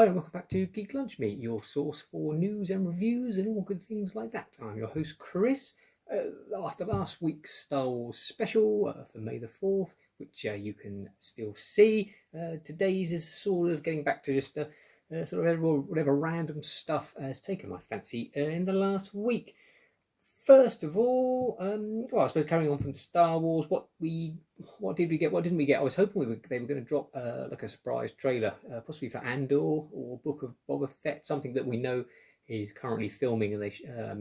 Hi, and welcome back to Geek Lunch Meat, your source for news and reviews and all good things like that. I'm your host, Chris. After last week's Star Wars special for May the 4th, which you can still see, today's is sort of getting back to just sort of whatever random stuff has taken my fancy in the last week. First of all, I suppose carrying on from Star Wars, what did we get? What didn't we get? I was hoping they were going to drop like a surprise trailer, possibly for Andor or Book of Boba Fett, something that we know is currently filming, and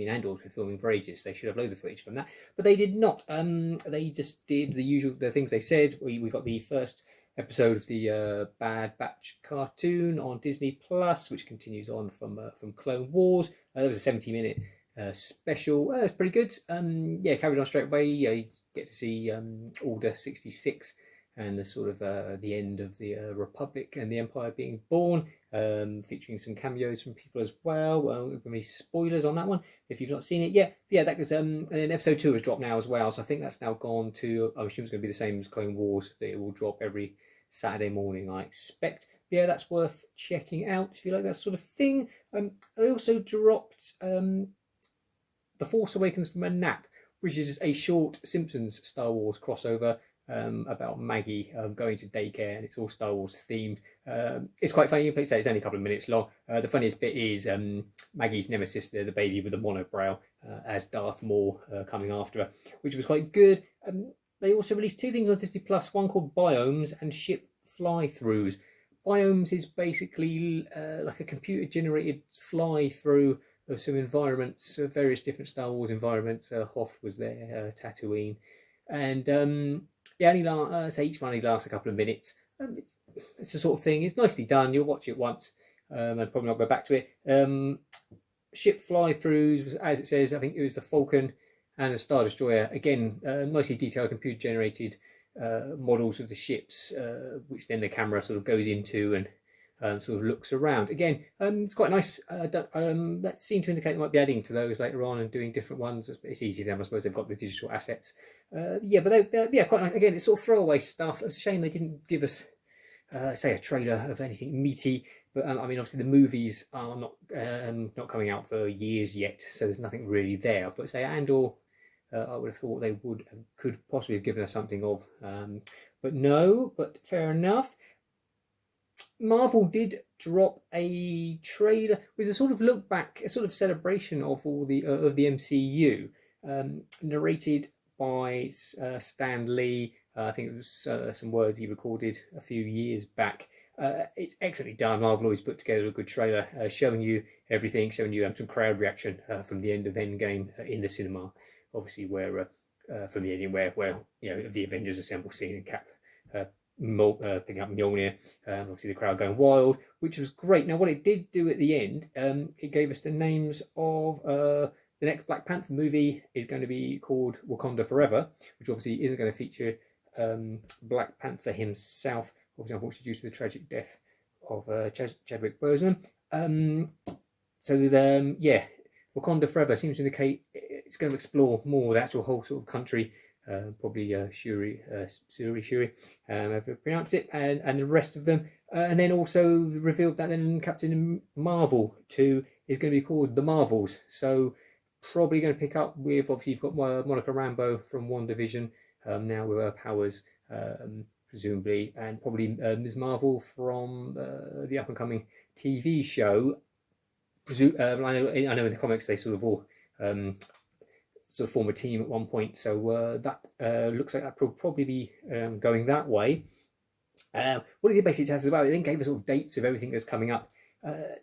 Andor's been filming for ages. They should have loads of footage from that, but they did not. They just did the things they said. We got the first episode of the Bad Batch cartoon on Disney Plus, which continues on from Clone Wars. There was a 70-minute special. It's pretty good. Carried on straight away. You get to see Order 66 and the sort of the end of the Republic and the Empire being born, featuring some cameos from people as well. Any spoilers on that one if you've not seen it yet? Yeah, that was and then episode 2 has dropped now as well, so I think that's now gone to, I assume it's going to be the same as Clone Wars, that it will drop every Saturday morning, I expect. Yeah, that's worth checking out if you like that sort of thing. They also dropped The Force Awakens from a Nap, which is a short Simpsons Star Wars crossover about Maggie going to daycare, and it's all Star Wars themed. It's quite funny. It's only a couple of minutes long. The funniest bit is Maggie's nemesis, the baby with the monobrow, as Darth Maul coming after her, which was quite good. They also released 2 things on Disney Plus, one called Biomes and Ship Fly-Throughs. Biomes is basically like a computer-generated fly-through of some environments, various different Star Wars environments. Hoth was there, Tatooine, and each one only lasts a couple of minutes. It's the sort of thing. It's nicely done. You'll watch it once and probably not go back to it. Ship fly-throughs was, as it says, I think it was the Falcon and the Star Destroyer. Again, nicely detailed computer-generated models of the ships, which then the camera sort of goes into and sort of looks around. Again, it's quite nice. That seemed to indicate they might be adding to those later on and doing different ones. It's easy for them, I suppose. They've got the digital assets. But they're quite nice. Again, it's sort of throwaway stuff. It's a shame they didn't give us, say, a trailer of anything meaty. But obviously the movies are not coming out for years yet, so there's nothing really there. But say Andor, I would have thought they could possibly have given us something of, but no. But fair enough. Marvel did drop a trailer with a sort of look back, a sort of celebration of all the MCU, narrated by Stan Lee. I think it was some words he recorded a few years back. It's excellently done. Marvel always put together a good trailer, showing you everything, showing you some crowd reaction from the end of Endgame in the cinema, obviously where from the ending where the Avengers assemble scene and Cap picking up Mjolnir, obviously the crowd going wild, which was great. Now, what it did do at the end, it gave us the names of the next Black Panther movie is going to be called Wakanda Forever, which obviously isn't going to feature Black Panther himself, obviously unfortunately due to the tragic death of Chadwick Boseman. Wakanda Forever seems to indicate it's going to explore more of the actual whole sort of country. Probably Shuri, however you pronounce it, and the rest of them. And then also revealed that then Captain Marvel 2 is going to be called The Marvels. So probably going to pick up with, obviously you've got Monica Rambeau from WandaVision, now with her powers, presumably, and probably Ms. Marvel from the up-and-coming TV show. I know in the comics they sort of all sort of form a team at one point, so that looks like that will probably be going that way. What it did basically tell us about, it then gave us sort of dates of everything that's coming up.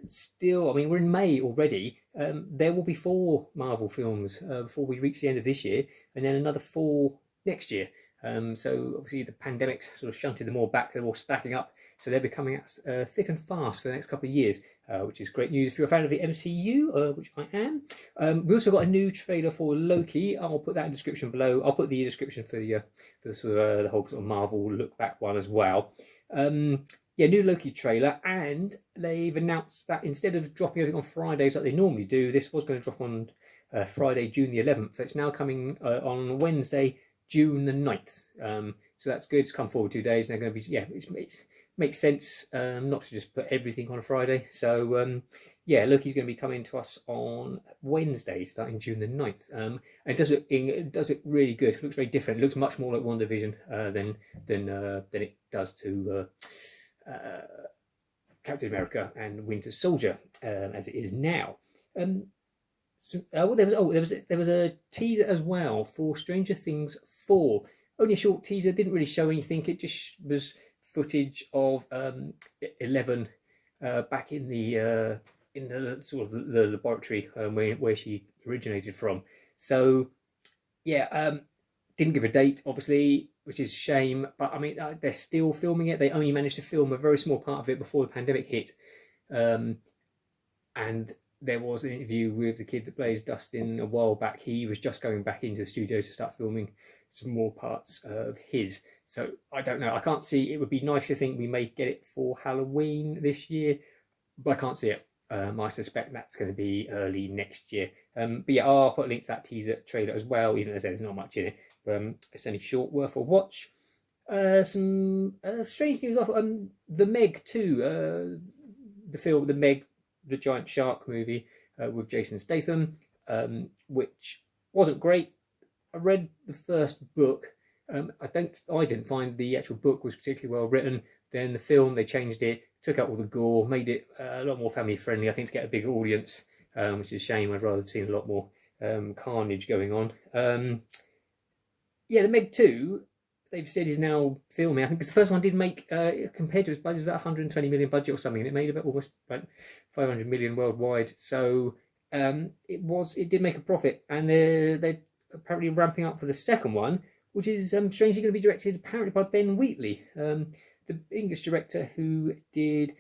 Still, we're in May already. There will be 4 Marvel films before we reach the end of this year, and then another 4 next year. So obviously the pandemic sort of shunted them all back. They're all stacking up, so they'll be coming out thick and fast for the next couple of years, which is great news if you're a fan of the MCU, which I am. We also got a new trailer for Loki. I'll put that in the description below. I'll put the description for the sort of the whole sort of Marvel look back one as well. New Loki trailer, and they've announced that instead of dropping everything on Fridays like they normally do, this was going to drop on Friday, June the 11th. It's now coming on Wednesday, June the 9th. so that's good. It's come forward 2 days. They're going to be, yeah, it makes sense not to just put everything on a Friday. So yeah, Loki's going to be coming to us on Wednesday, starting June the 9th. And it does it really good. It looks very different. It looks much more like WandaVision than it does to Captain America and Winter Soldier as it is now. There was a teaser as well for Stranger Things 4. Only a short teaser, didn't really show anything. It just was footage of 11 back in the sort of the laboratory where she originated from. So yeah, didn't give a date, obviously, which is a shame. But I mean, they're still filming it. They only managed to film a very small part of it before the pandemic hit, and there was an interview with the kid that plays Dustin a while back. He was just going back into the studio to start filming some more parts of his. So I don't know. I can't see. It would be nice to think we may get it for Halloween this year, but I can't see it. I suspect that's going to be early next year. But yeah, I'll put a link to that teaser trailer as well, even though there's not much in it. But it's only short, worth a watch. Some strange news off the Meg 2, the film, the Meg, the giant shark movie with Jason Statham, which wasn't great. I read the first book. I didn't find the actual book was particularly well written. Then the film, they changed it, took out all the gore, made it a lot more family friendly. I think to get a bigger audience, which is a shame. I'd rather have seen a lot more carnage going on. Yeah, the Meg 2, they've said is now filming. I think because the first one did make, compared to its budget, about 120 million budget or something, and it made about almost about 500 million worldwide. So it did make a profit, and they're apparently ramping up for the second one, which is strangely going to be directed apparently by Ben Wheatley, the English director who did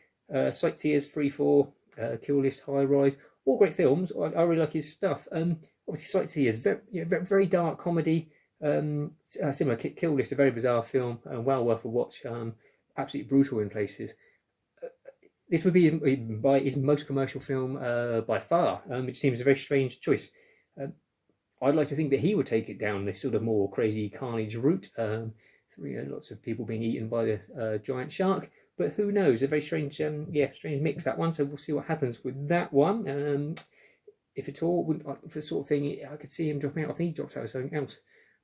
Sightseers, Freefall, Kill List, High Rise, all great films. I really like his stuff. Obviously, Sightseers, very dark comedy. Similar Kill List, a very bizarre film, well worth a watch. Absolutely brutal in places. This would be by his most commercial film by far, which seems a very strange choice. I'd like to think that he would take it down this sort of more crazy carnage route. Lots of people being eaten by the giant shark, but who knows? A very strange, strange mix, that one. So we'll see what happens with that one. If at all, the sort of thing I could see him dropping out. I think he dropped out of something else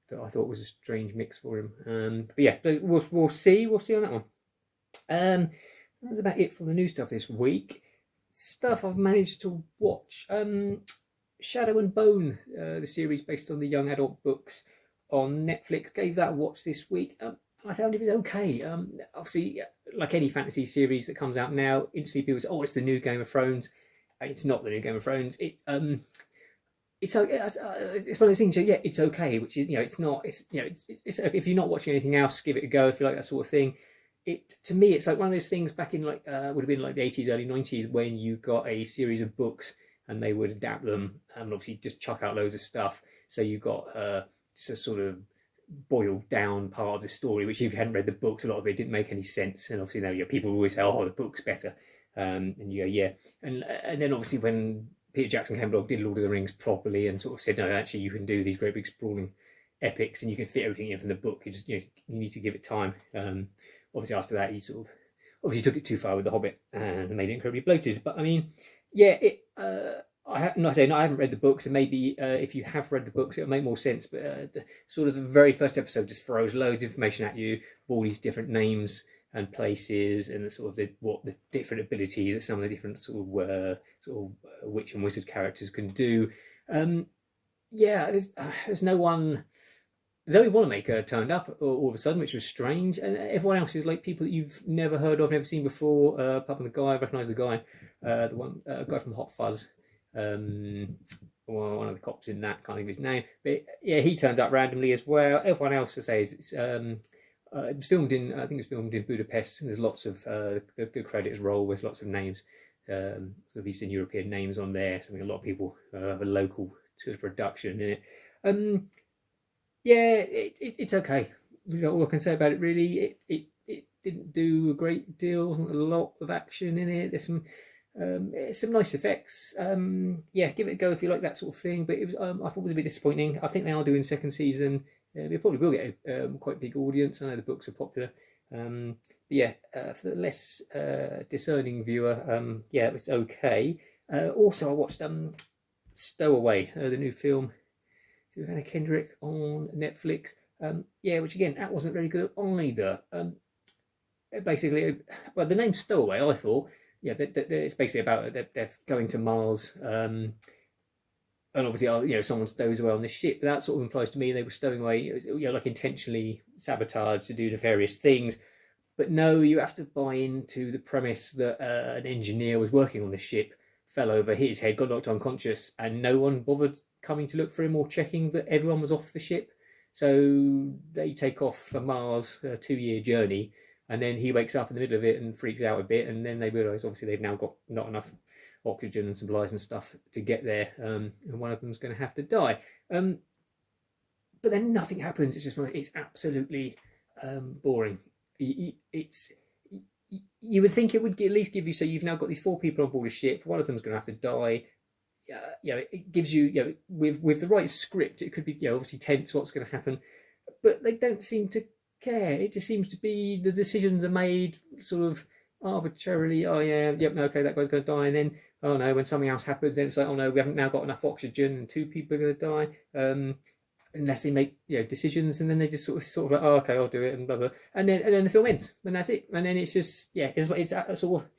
that I thought was a strange mix for him. But yeah, we'll see. We'll see on that one. That's about it for the new stuff this week. Stuff I've managed to watch. Shadow and Bone, the series based on the young adult books on Netflix. Gave that a watch this week. I found it was okay. Obviously, like any fantasy series that comes out now, instantly people say, "Oh, it's the new Game of Thrones." It's not the new Game of Thrones. It's one of those things. Yeah, it's okay. Which is, it's not. It's if you're not watching anything else, give it a go. If you like that sort of thing. To me, it's like one of those things back in would have been like the 80s, early 90s when you got a series of books and they would adapt them and obviously just chuck out loads of stuff. So you got just a sort of boiled down part of the story, which if you hadn't read the books, a lot of it didn't make any sense. And obviously now people always say, "Oh, the book's better," and you go, "Yeah." And then obviously when Peter Jackson came along, did Lord of the Rings properly, and sort of said, "No, actually, you can do these great big sprawling epics, and you can fit everything in from the book. You just you need to give it time." Obviously, after that, he sort of obviously took it too far with The Hobbit and made it incredibly bloated. But I mean, yeah, I haven't read the books, and maybe if you have read the books, it'll make more sense. But the very first episode just throws loads of information at you of all these different names and places, and the different abilities that some of the different sort of witch and wizard characters can do. There's no one. There's only one maker turned up all of a sudden, which was strange, and everyone else is like people that you've never heard of, never seen before. Apart from the guy, I recognise the guy, the guy from Hot Fuzz, one of the cops in that, can't think of his name, but yeah, he turns up randomly as well. Everyone else, I say, it's filmed in, I think it's filmed in Budapest, and there's lots of the credits roll with lots of names, sort of Eastern European names on there. Something a lot of people have a local sort of production in it. Yeah, it's okay. All I can say about it really, it didn't do a great deal. Wasn't a lot of action in it. There's some nice effects. Give it a go if you like that sort of thing. But it was I thought it was a bit disappointing. I think they are doing second season it probably will get a quite big audience. I know the books are popular. But yeah, for the less discerning viewer, yeah, it's okay. Also, I watched Stowaway, the new film with Anna Kendrick on Netflix. Yeah, which again, that wasn't very good either. Basically, well, the name Stowaway, I thought, yeah, it's basically about they're going to Mars. And obviously, someone stows away on this ship. But that sort of implies to me they were stowing away, like intentionally sabotaged to do nefarious things. But no, you have to buy into the premise that an engineer was working on the ship, fell over, hit his head, got knocked unconscious, and no one bothered coming to look for him or checking that everyone was off the ship. So they take off for Mars, a 2-year journey, and then he wakes up in the middle of it and freaks out a bit, and then they realise obviously they've now got not enough oxygen and supplies and stuff to get there, and one of them's going to have to die. But then nothing happens. It's absolutely boring. It's you would think it would at least give you, so you've now got these 4 people on board a ship, one of them's going to have to die. It gives you, with the right script, it could be, obviously tense what's going to happen, but they don't seem to care. It just seems to be the decisions are made sort of arbitrarily. Oh yeah, yep, no, okay, that guy's going to die, and then oh no, when something else happens, then it's like, oh no, we haven't now got enough oxygen, and 2 people are going to die. Unless they make decisions, and then they just sort of like, oh okay, I'll do it, and blah blah, and then the film ends, and that's it. And then it's just it's sort of.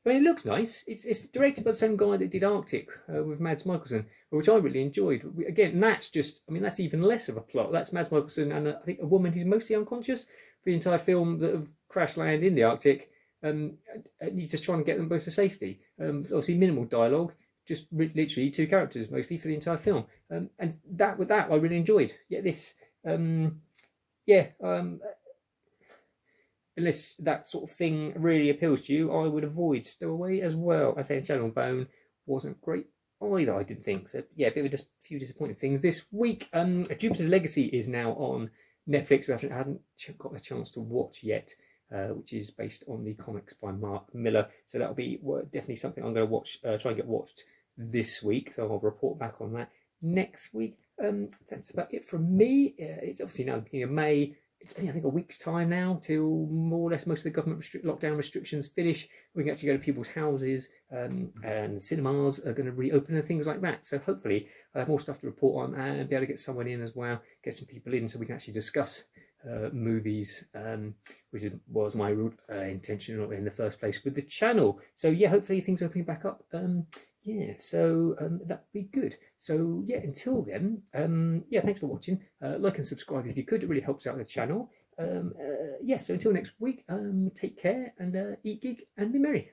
I mean, it looks nice. It's directed by the same guy that did Arctic with Mads Mikkelsen, which I really enjoyed. Again, that's just, I mean, that's even less of a plot. That's Mads Mikkelsen and I think a woman who's mostly unconscious for the entire film that have crash landed in the Arctic. And he's just trying to get them both to safety. Obviously, minimal dialogue, just literally 2 characters mostly for the entire film. And that I really enjoyed. Yeah, this, unless that sort of thing really appeals to you, I would avoid Stowaway as well. I say Shadow and Bone wasn't great either, I didn't think. So yeah, a bit of a few disappointing things this week. Jupiter's Legacy is now on Netflix. I hadn't got a chance to watch yet, which is based on the comics by Mark Miller. So that'll be definitely something I'm going to watch, try and get watched this week. So I'll report back on that next week. That's about it from me. It's obviously now the beginning of May. It's only, I think, a week's time now till more or less most of the government lockdown restrictions finish. We can actually go to people's houses, and cinemas are going to reopen and things like that. So hopefully I have more stuff to report on and be able to get someone in as well, get some people in so we can actually discuss movies, which was my intention in the first place with the channel. So yeah, hopefully things opening back up. So that'd be good. So yeah, until then, thanks for watching. Like and subscribe if you could. It really helps out the channel. So until next week, take care and eat, gig, and be merry.